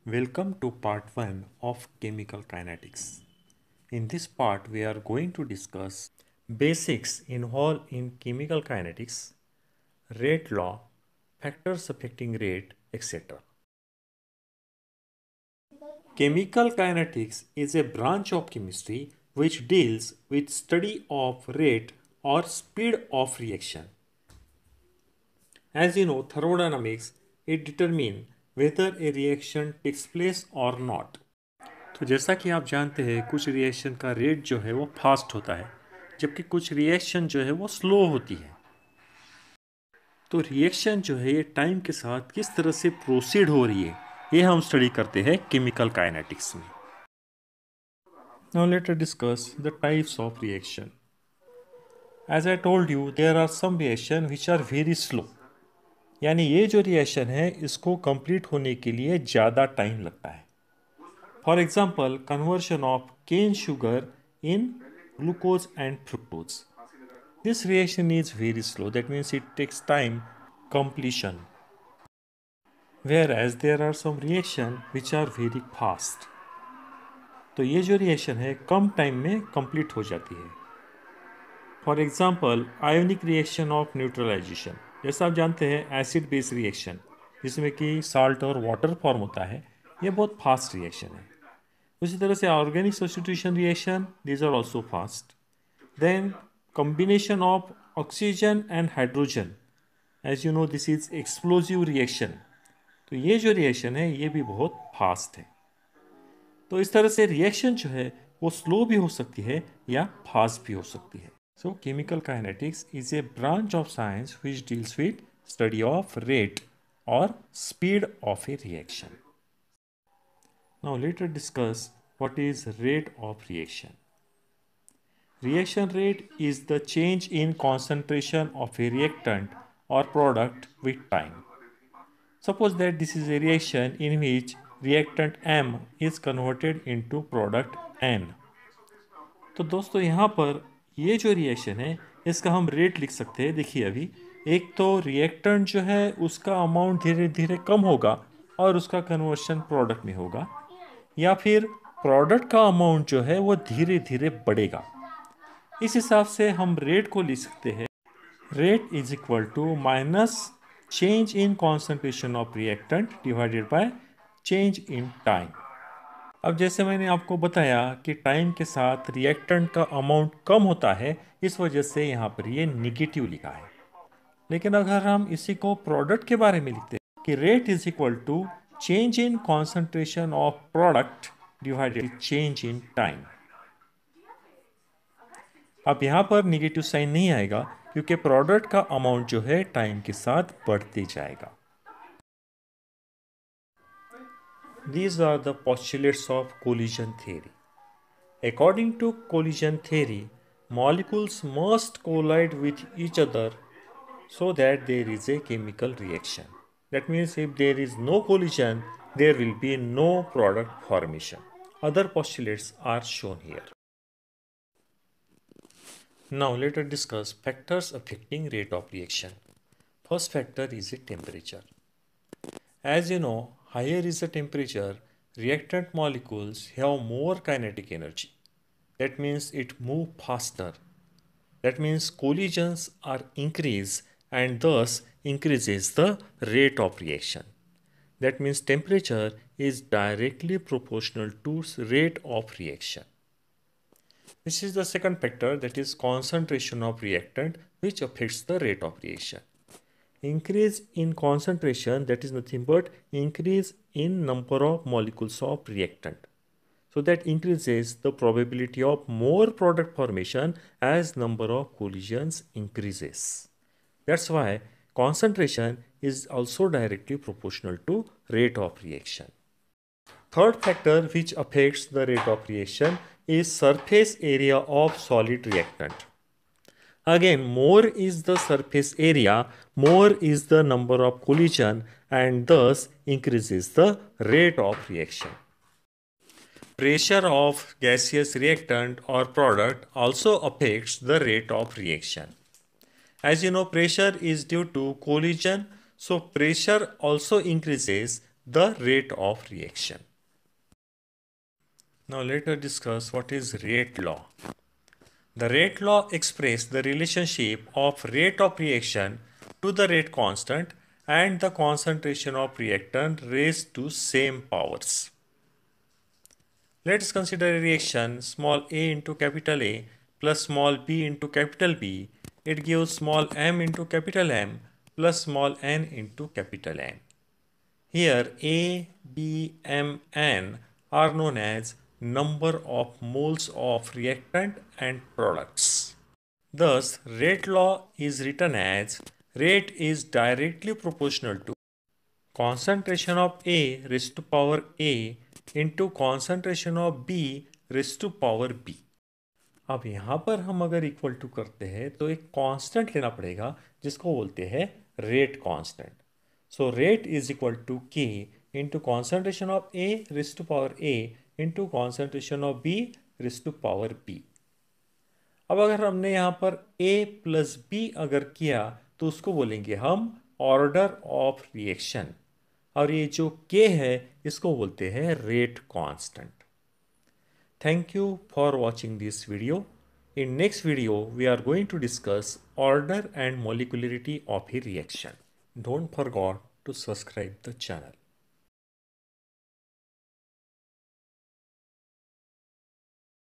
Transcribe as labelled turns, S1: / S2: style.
S1: Welcome to part 1 of chemical kinetics. In this part, we are going to discuss basics involved in chemical kinetics, rate law, factors affecting rate, etc. Chemical kinetics is a branch of chemistry which deals with study of rate or speed of reaction. As you know, thermodynamics, it determines whether a reaction takes place or not. तो जैसा कि आप जानते हैं कुछ reaction का rate जो है वो फास्ट होता है जबकि कुछ रिएक्शन जो है वो स्लो होती है। तो रिएक्शन जो है ये टाइम के साथ किस तरह से प्रोसीड हो रही है ये हम स्टडी करते हैं केमिकल काइनेटिक्स में। Now let us discuss the types of reaction. As I told you there are some reaction which are very slow, यानी ये जो रिएक्शन है इसको कंप्लीट होने के लिए ज़्यादा टाइम लगता है। For example, conversion of cane sugar in glucose and fructose. This reaction is very slow, that means it takes time completion. Whereas there are some reaction which are very fast. तो ये जो reaction है कम time में complete हो जाती है। For example ionic reaction of neutralisation, जैसा आप जानते हैं एसिड बेस रिएक्शन जिसमें कि साल्ट और वाटर फॉर्म होता है, ये बहुत फास्ट रिएक्शन है। उसी तरह से organic substitution reaction, these are also fast. Then combination of oxygen and hydrogen, as you know this is explosive reaction. तो ये जो रिएक्शन है ये भी बहुत फास्ट है। तो इस तरह से रिएक्शन जो है वो स्लो भी हो सकती है या फास्ट भी हो सकती है। So chemical kinetics is a branch of science which deals with study of rate और speed of a reaction. Now let us discuss what is rate of reaction. Reaction rate is the change in concentration of a reactant or product with time. Suppose that this is a reaction in which reactant M is converted into product N. तो दोस्तों यहाँ पर ये जो reaction है इसका हम rate लिख सकते हैं। देखिए अभी एक तो रिएक्टेंट जो है उसका अमाउंट धीरे धीरे कम होगा और उसका कन्वर्शन प्रोडक्ट में होगा, या फिर प्रोडक्ट का अमाउंट जो है वो धीरे धीरे बढ़ेगा। इस हिसाब से हम रेट को लिख सकते हैं, rate is equal to minus change in concentration of reactant divided by change in time. अब जैसे मैंने आपको बताया कि टाइम के साथ रिएक्टेंट का अमाउंट कम होता है, इस वजह से यहाँ पर ये निगेटिव लिखा है। लेकिन अगर हम इसी को प्रोडक्ट के बारे में लिखते हैं कि rate is equal to change in concentration of product divided by change in time। अब यहाँ पर निगेटिव साइन नहीं आएगा क्योंकि प्रोडक्ट का अमाउंट जो है टाइम के साथ बढ़ते जाएगा। These are the postulates of collision theory. According to collision theory, molecules must collide with each other so that there is a chemical reaction. That means if there is no collision, there will be no product formation. Other postulates are shown here. Now let us discuss factors affecting rate of reaction. First factor is the temperature. As you know, higher is the temperature, reactant molecules have more kinetic energy. That means it move faster. That means collisions are increased and thus increases the rate of reaction. That means temperature is directly proportional to rate of reaction. This is the second factor, that is concentration of reactant, which affects the rate of reaction. Increase in concentration, that is nothing but increase in number of molecules of reactant. So that increases the probability of more product formation as number of collisions increases. That's why concentration is also directly proportional to rate of reaction. Third factor which affects the rate of reaction is surface area of solid reactant. Again, more is the surface area, more is the number of collision and thus increases the rate of reaction. Pressure of gaseous reactant or product also affects the rate of reaction. As you know, pressure is due to collision, so pressure also increases the rate of reaction. Now let us discuss what is rate law. The rate law expresses the relationship of rate of reaction to the rate constant and the concentration of reactant raised to same powers. Let us consider a reaction small a into capital A plus small b into capital B. It gives small m into capital M plus small n into capital N. Here A, B, M, N are known as number of moles of reactant and products. Thus, rate law is written as rate is directly proportional to concentration of A raised to power A into concentration of B raised to power B. अब यहाँ पर हम अगर equal to करते हैं तो एक constant लेना पड़ेगा जिसको बोलते हैं rate constant. So rate is equal to k into concentration of a raise to power a into concentration of b raise to power b. अब अगर हमने यहाँ पर a प्लस बी अगर किया तो उसको बोलेंगे हम ऑर्डर ऑफ रिएक्शन, और ये जो k है इसको बोलते हैं rate constant. Thank you for watching this video. In next video, we are going to discuss order and molecularity of a reaction. Don't forget to subscribe the channel.